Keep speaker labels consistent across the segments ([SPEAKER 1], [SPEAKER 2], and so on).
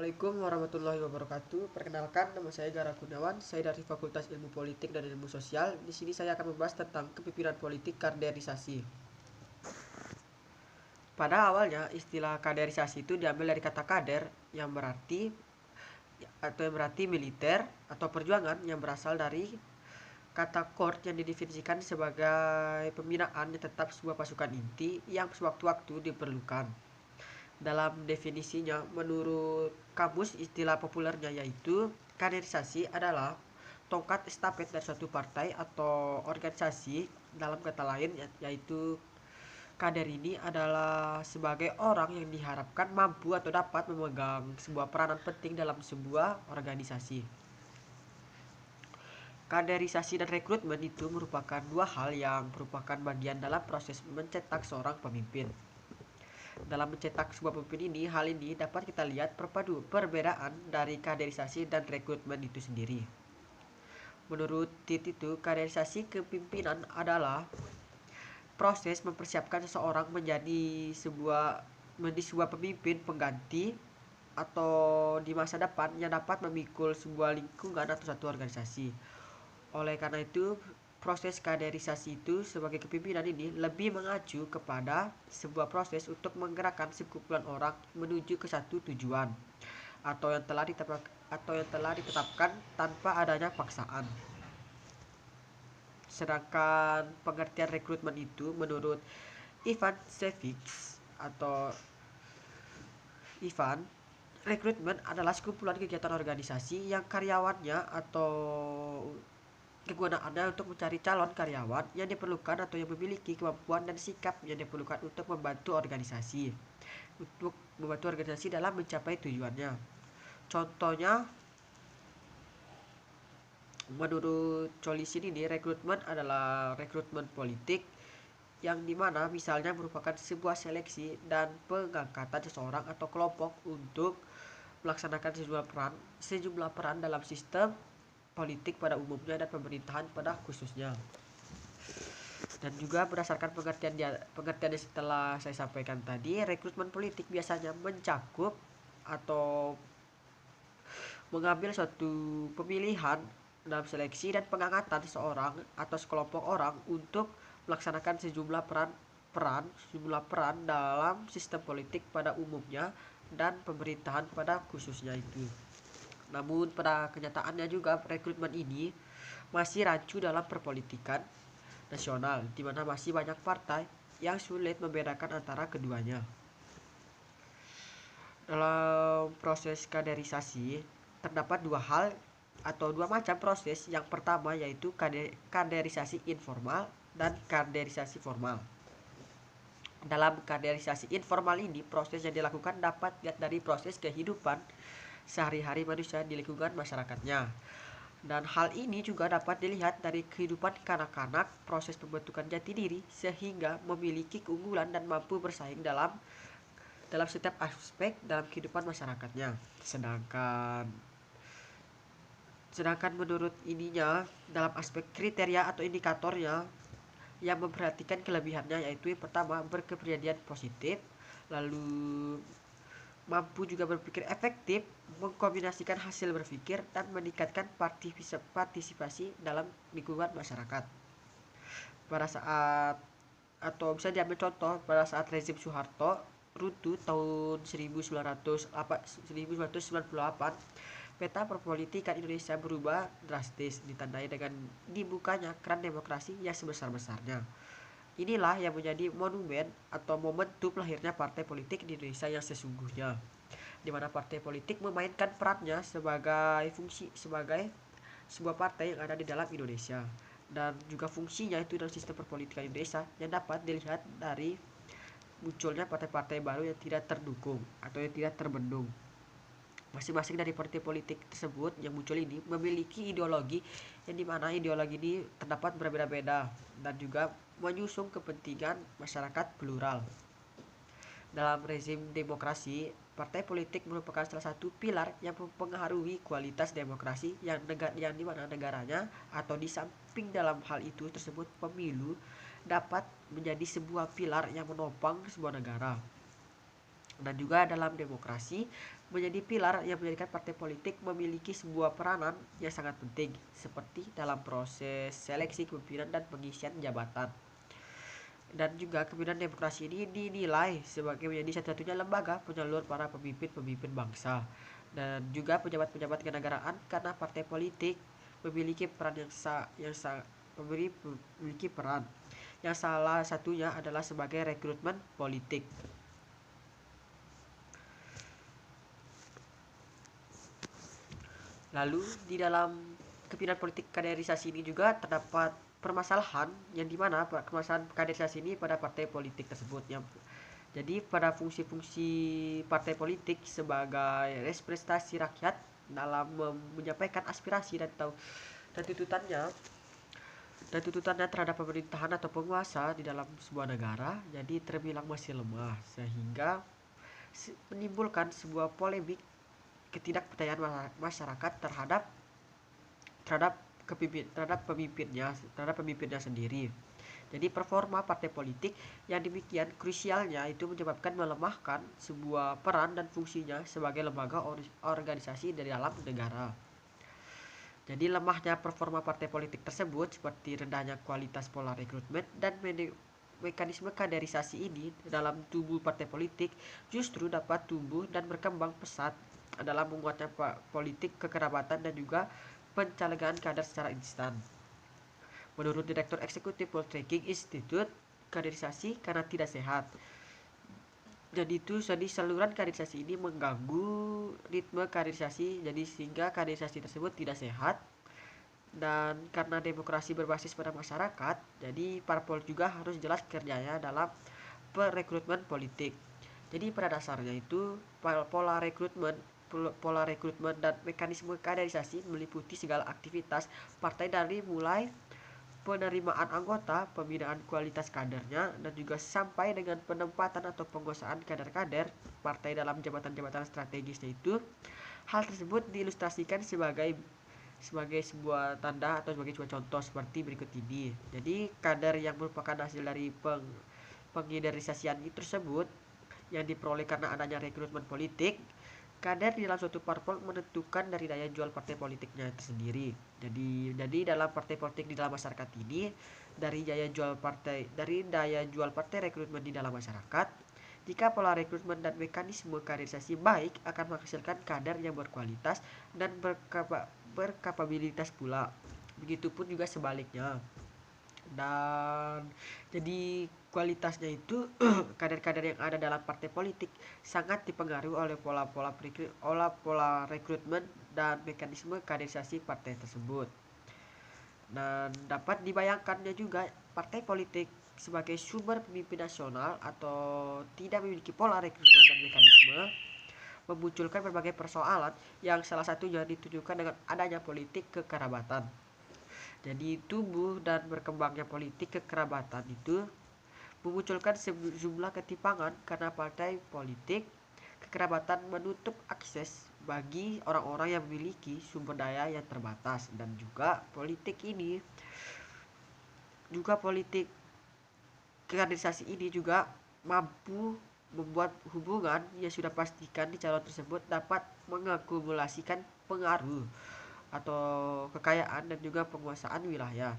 [SPEAKER 1] Assalamualaikum warahmatullahi wabarakatuh. Perkenalkan, nama saya Gara Gunawan. Saya dari Fakultas Ilmu Politik dan Ilmu Sosial. Di sini saya akan membahas tentang kepemimpinan politik kaderisasi. Pada awalnya, istilah kaderisasi itu diambil dari kata kader yang berarti militer atau perjuangan, yang berasal dari kata kord yang didefinisikan sebagai pembinaan yang tetap sebuah pasukan inti yang sewaktu-waktu diperlukan. Dalam definisinya, menurut kamus, istilah populernya yaitu kaderisasi adalah tongkat estafet dari suatu partai atau organisasi. Dalam kata lain, yaitu kader ini adalah sebagai orang yang diharapkan mampu atau dapat memegang sebuah peranan penting dalam sebuah organisasi. Kaderisasi dan rekrutmen itu merupakan dua hal yang merupakan bagian dalam proses mencetak seorang pemimpin. Dalam mencetak sebuah pemimpin ini, hal ini dapat kita lihat perbedaan dari kaderisasi dan rekrutmen itu sendiri. Menurut Tit itu, kaderisasi kepemimpinan adalah proses mempersiapkan seseorang menjadi sebuah pemimpin pengganti atau di masa depan yang dapat memikul sebuah lingkungan atau satu organisasi. Oleh karena itu, proses kaderisasi itu sebagai kepemimpinan ini lebih mengacu kepada sebuah proses untuk menggerakkan sekumpulan orang menuju ke satu tujuan atau yang telah ditetapkan tanpa adanya paksaan. Sedangkan pengertian rekrutmen itu menurut Ivan Sevich rekrutmen adalah sekumpulan kegiatan organisasi yang karyawannya atau kegunaannya untuk mencari calon karyawan yang diperlukan atau yang memiliki kemampuan dan sikap yang diperlukan untuk membantu organisasi dalam mencapai tujuannya. Contohnya, menurut Cholis ini, rekrutmen adalah rekrutmen politik yang dimana misalnya merupakan sebuah seleksi dan pengangkatan seseorang atau kelompok untuk melaksanakan sejumlah peran dalam sistem politik pada umumnya dan pemerintahan pada khususnya. Dan juga berdasarkan pengertian yang setelah saya sampaikan tadi, rekrutmen politik biasanya mencakup atau mengambil suatu pemilihan dalam seleksi dan pengangkatan seseorang atau sekelompok orang untuk melaksanakan sejumlah peran dalam sistem politik pada umumnya dan pemerintahan pada khususnya itu. Namun pada kenyataannya juga rekrutmen ini masih rancu dalam perpolitikan nasional, di mana masih banyak partai yang sulit membedakan antara keduanya. Dalam proses kaderisasi terdapat dua hal atau dua macam proses. Yang pertama yaitu kaderisasi informal dan kaderisasi formal. Dalam kaderisasi informal ini, proses yang dilakukan dapat dilihat dari proses kehidupan sehari-hari manusia di lingkungan masyarakatnya. Dan hal ini juga dapat dilihat dari kehidupan kanak-kanak, proses pembentukan jati diri sehingga memiliki keunggulan dan mampu bersaing dalam setiap aspek dalam kehidupan masyarakatnya. Sedangkan menurut ininya, dalam aspek kriteria atau indikatornya yang memperhatikan kelebihannya, yaitu yang pertama berkepribadian positif, lalu mampu juga berpikir efektif, mengkombinasikan hasil berpikir dan meningkatkan partisipasi dalam lingkungan masyarakat. Pada saat atau bisa diambil contoh pada saat rezim Soeharto runtuh tahun 1998, peta perpolitikan Indonesia berubah drastis, ditandai dengan dibukanya keran demokrasi yang sebesar-besarnya. Inilah yang menjadi monumen atau momentum lahirnya partai politik di Indonesia yang sesungguhnya, di mana partai politik memainkan perannya sebagai sebuah partai yang ada di dalam Indonesia, dan juga fungsinya itu dalam sistem perpolitikan Indonesia yang dapat dilihat dari munculnya partai-partai baru yang tidak terdukung atau yang tidak terbendung. Masing-masing dari partai politik tersebut yang muncul ini memiliki ideologi yang dimana ideologi ini terdapat berbeda-beda dan juga menyusung kepentingan masyarakat plural. Dalam rezim demokrasi, partai politik merupakan salah satu pilar yang mempengaruhi kualitas demokrasi yang dimana negaranya atau di samping dalam hal itu tersebut pemilu dapat menjadi sebuah pilar yang menopang sebuah negara. Dan juga dalam demokrasi menjadi pilar yang menjadikan partai politik memiliki sebuah peranan yang sangat penting seperti dalam proses seleksi kepemimpinan dan pengisian jabatan. Dan juga kepemimpinan demokrasi ini dinilai sebagai menjadi satu-satunya lembaga penyalur para pemimpin-pemimpin bangsa dan juga pejabat-pejabat kenegaraan, karena partai politik memiliki peran memiliki peran yang salah satunya adalah sebagai rekrutmen politik. Lalu di dalam kepimpinan politik kaderisasi ini juga terdapat permasalahan yang dimana permasalahan kaderisasi ini pada partai politik tersebut yang jadi pada fungsi-fungsi partai politik sebagai representasi rakyat dalam menyampaikan aspirasi dan tuntutannya terhadap pemerintahan atau penguasa di dalam sebuah negara jadi terbilang masih lemah, sehingga menimbulkan sebuah polemik ketidakpercayaan masyarakat terhadap terhadap terhadap pemimpinnya sendiri. Jadi performa partai politik yang demikian krusialnya itu menyebabkan melemahkan sebuah peran dan fungsinya sebagai lembaga organisasi dari dalam negara. Jadi lemahnya performa partai politik tersebut seperti rendahnya kualitas pola rekrutmen dan mekanisme kaderisasi ini dalam tubuh partai politik justru dapat tumbuh dan berkembang pesat dalam menguatnya politik kekerabatan dan juga pencalegan kader secara instan. Menurut Direktur Eksekutif Poltreking Institute, kaderisasi karena tidak sehat. Jadi saluran kaderisasi ini mengganggu ritme kaderisasi, jadi sehingga kaderisasi tersebut tidak sehat. Dan karena demokrasi berbasis pada masyarakat, jadi parpol juga harus jelas kerjanya dalam perekrutmen politik. Jadi pada dasarnya itu pola rekrutmen dan mekanisme kaderisasi meliputi segala aktivitas partai dari mulai penerimaan anggota, pembinaan kualitas kadernya, dan juga sampai dengan penempatan atau penguasaan kader-kader partai dalam jabatan-jabatan strategisnya itu. Hal tersebut diilustrasikan sebagai sebuah tanda atau sebagai sebuah contoh seperti berikut ini. Jadi kader yang merupakan hasil dari pengiderisasian tersebut yang diperoleh karena adanya rekrutmen politik, kader di dalam suatu parpol menentukan dari daya jual partai politiknya itu sendiri. Jadi dalam partai politik di dalam masyarakat ini, dari daya jual partai rekrutmen di dalam masyarakat, jika pola rekrutmen dan mekanisme kaderisasi baik akan menghasilkan kader yang berkualitas dan berkapabilitas pula. Begitupun juga sebaliknya. Dan jadi kualitasnya itu kader-kader yang ada dalam partai politik sangat dipengaruhi oleh pola rekrutmen dan mekanisme kaderisasi partai tersebut. Dan dapat dibayangkannya juga partai politik sebagai sumber pemimpin nasional atau tidak memiliki pola rekrutmen dan mekanisme memunculkan berbagai persoalan yang salah satunya ditunjukkan dengan adanya politik kekerabatan. Jadi tumbuh dan berkembangnya politik kekerabatan itu memunculkan sejumlah ketimpangan karena partai politik kekerabatan menutup akses bagi orang-orang yang memiliki sumber daya yang terbatas, dan juga politik kaderisasi ini juga mampu membuat hubungan yang sudah pastikan di calon tersebut dapat mengakumulasikan pengaruh atau kekayaan dan juga penguasaan wilayah.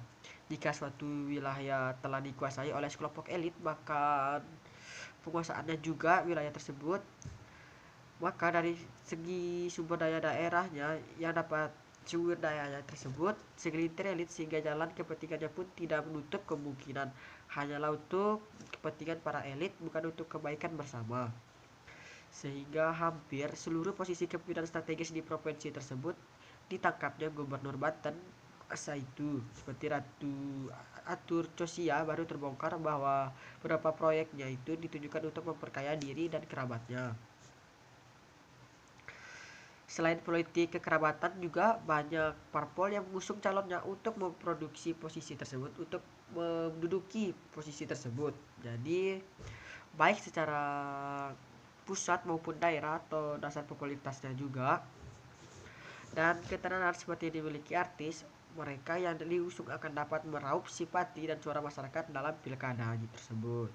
[SPEAKER 1] Jika suatu wilayah telah dikuasai oleh sekelompok elit, maka penguasaannya juga wilayah tersebut, maka dari segi sumber daya daerahnya yang dapat sumber daya tersebut segelintir elit, sehingga jalan kepentingannya pun tidak menutup kemungkinan hanyalah untuk kepentingan para elit, bukan untuk kebaikan bersama. Sehingga hampir seluruh posisi kepemimpinan strategis di provinsi tersebut ditangkapnya Gubernur Banten masa itu, seperti Ratu Atur Chosia. Baru terbongkar bahwa beberapa proyeknya itu ditujukan untuk memperkaya diri dan kerabatnya. Selain politik kekerabatan, juga banyak parpol yang mengusung calonnya untuk memproduksi posisi tersebut, untuk menduduki posisi tersebut. Jadi baik secara pusat maupun daerah atau dasar popularitasnya juga. Dan ketenaran seperti dimiliki artis, mereka yang diusung akan dapat meraup simpati dan suara masyarakat dalam pilkada tersebut.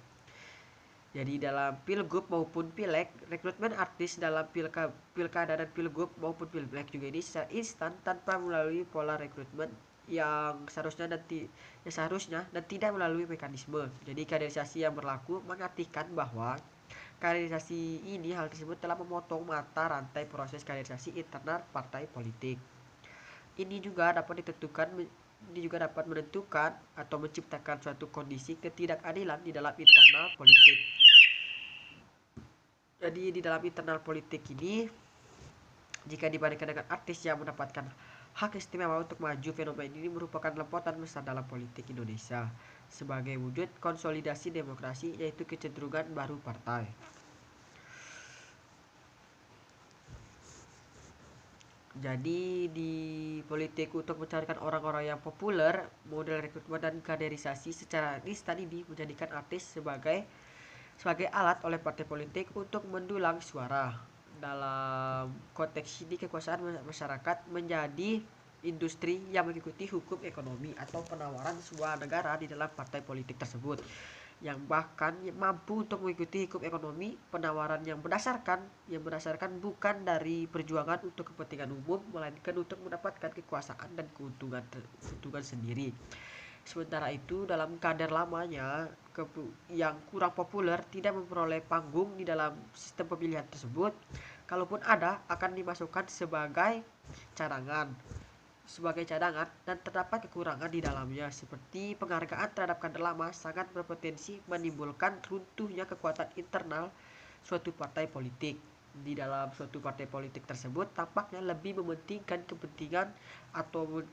[SPEAKER 1] Jadi dalam pilgub maupun pileg, rekrutmen artis dalam pilkada dan pilgub maupun pilek juga ini secara instan tanpa melalui pola rekrutmen yang seharusnya dan tidak melalui mekanisme. Jadi kaderisasi yang berlaku mengartikan bahwa kaderisasi ini hal tersebut telah memotong mata rantai proses kaderisasi internal partai politik. Ini juga dapat menentukan atau menciptakan suatu kondisi ketidakadilan di dalam internal politik. Jadi di dalam internal politik ini, jika dibandingkan dengan artis yang mendapatkan hak istimewa untuk maju, fenomena ini merupakan lompatan besar dalam politik Indonesia sebagai wujud konsolidasi demokrasi, yaitu kecenderungan baru partai. Jadi di politik untuk mencarikan orang-orang yang populer, model rekrutmen dan kaderisasi secara instan ini menjadikan artis sebagai alat oleh partai politik untuk mendulang suara. Dalam konteks ini kekuasaan masyarakat menjadi industri yang mengikuti hukum ekonomi atau penawaran sebuah negara di dalam partai politik tersebut, yang bahkan mampu untuk mengikuti hukum ekonomi penawaran yang berdasarkan bukan dari perjuangan untuk kepentingan umum, melainkan untuk mendapatkan kekuasaan dan keuntungan sendiri. Sementara itu dalam kader lamanya yang kurang populer tidak memperoleh panggung di dalam sistem pemilihan tersebut, kalaupun ada akan dimasukkan sebagai cadangan dan terdapat kekurangan di dalamnya, seperti penghargaan terhadap kader lama sangat berpotensi menimbulkan runtuhnya kekuatan internal suatu partai politik. Di dalam suatu partai politik tersebut tampaknya lebih mementingkan kepentingan atau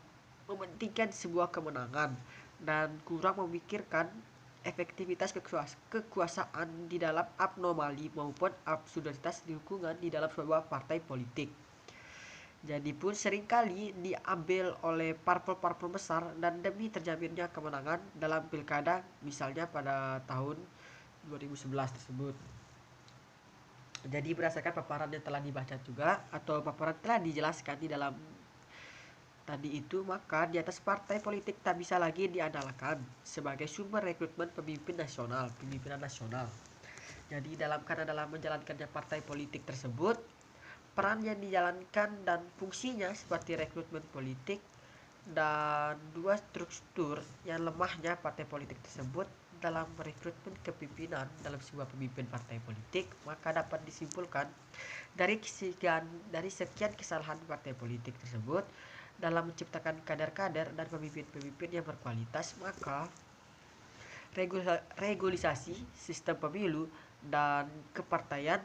[SPEAKER 1] mementingkan sebuah kemenangan dan kurang memikirkan efektivitas kekuasaan di dalam abnormali maupun absurditas lingkungan di dalam sebuah partai politik. Jadi pun seringkali diambil oleh parpol-parpol besar dan demi terjaminnya kemenangan dalam pilkada, misalnya pada tahun 2011 tersebut. Jadi berdasarkan paparan yang telah dibaca juga atau paparan telah dijelaskan di dalam tadi itu, maka di atas partai politik tak bisa lagi diandalkan sebagai sumber rekrutmen pemimpinan nasional. Jadi karena dalam menjalankannya partai politik tersebut, peran yang dijalankan dan fungsinya seperti rekrutmen politik dan dua struktur yang lemahnya partai politik tersebut dalam merekrutmen kepimpinan dalam sebuah pemimpin partai politik, maka dapat disimpulkan dari sekian kesalahan partai politik tersebut dalam menciptakan kader-kader dan pemimpin-pemimpin yang berkualitas, maka regulasi sistem pemilu dan kepartaian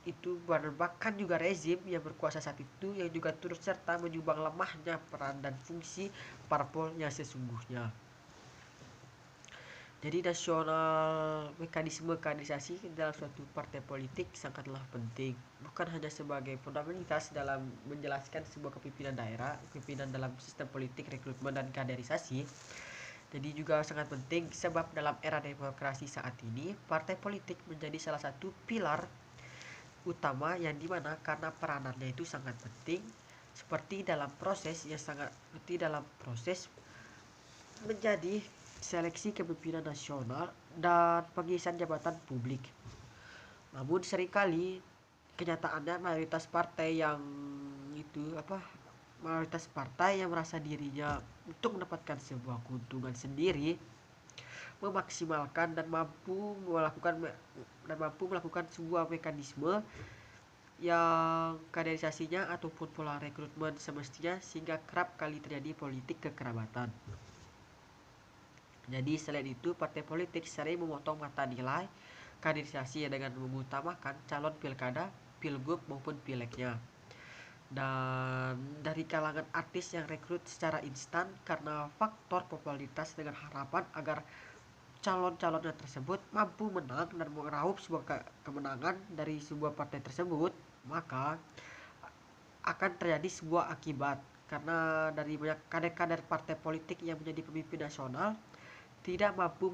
[SPEAKER 1] itu bahkan juga rezim yang berkuasa saat itu yang juga turut serta menyumbang lemahnya peran dan fungsi parpol yang sesungguhnya. Jadi mekanisme kaderisasi dalam suatu partai politik sangatlah penting, bukan hanya sebagai fundamentalitas dalam menjelaskan sebuah kepemimpinan daerah, kepemimpinan dalam sistem politik, rekrutmen dan kaderisasi. Jadi juga sangat penting sebab dalam era demokrasi saat ini partai politik menjadi salah satu pilar utama yang dimana karena peranannya itu sangat penting seperti dalam proses menjadi seleksi kepemimpinan nasional dan pengisian jabatan publik. Namun seringkali kenyataannya mayoritas partai yang merasa dirinya untuk mendapatkan sebuah keuntungan sendiri memaksimalkan dan mampu melakukan sebuah mekanisme yang kaderisasinya ataupun pola rekrutmen semestinya, sehingga kerap kali terjadi politik kekerabatan. Jadi selain itu, partai politik sering memotong mata nilai kaderisasi dengan mengutamakan calon pilkada, pilgub maupun pileknya. Dan dari kalangan artis yang rekrut secara instan karena faktor popularitas dengan harapan agar calon-calonnya tersebut mampu menang dan meraup sebuah kemenangan dari sebuah partai tersebut, maka akan terjadi sebuah akibat karena dari banyak kader-kader partai politik yang menjadi pemimpin nasional tidak mampu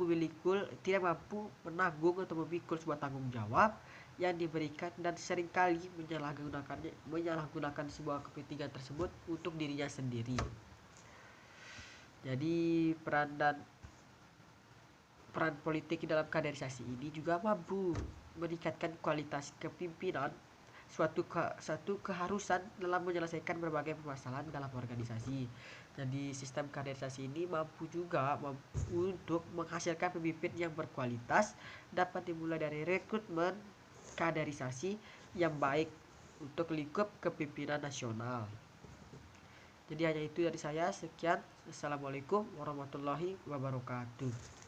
[SPEAKER 1] menanggung atau memikul sebuah tanggung jawab yang diberikan dan seringkali menyalahgunakan sebuah kepentingan tersebut untuk dirinya sendiri. Jadi peran dan peran politik dalam kaderisasi ini juga mampu meningkatkan kualitas kepemimpinan, suatu keharusan dalam menyelesaikan berbagai permasalahan dalam organisasi. Jadi sistem kaderisasi ini untuk menghasilkan pemimpin yang berkualitas, dapat dimulai dari rekrutmen kaderisasi yang baik untuk lingkup kepemimpinan nasional. Jadi hanya itu dari saya. Sekian. Assalamualaikum warahmatullahi wabarakatuh.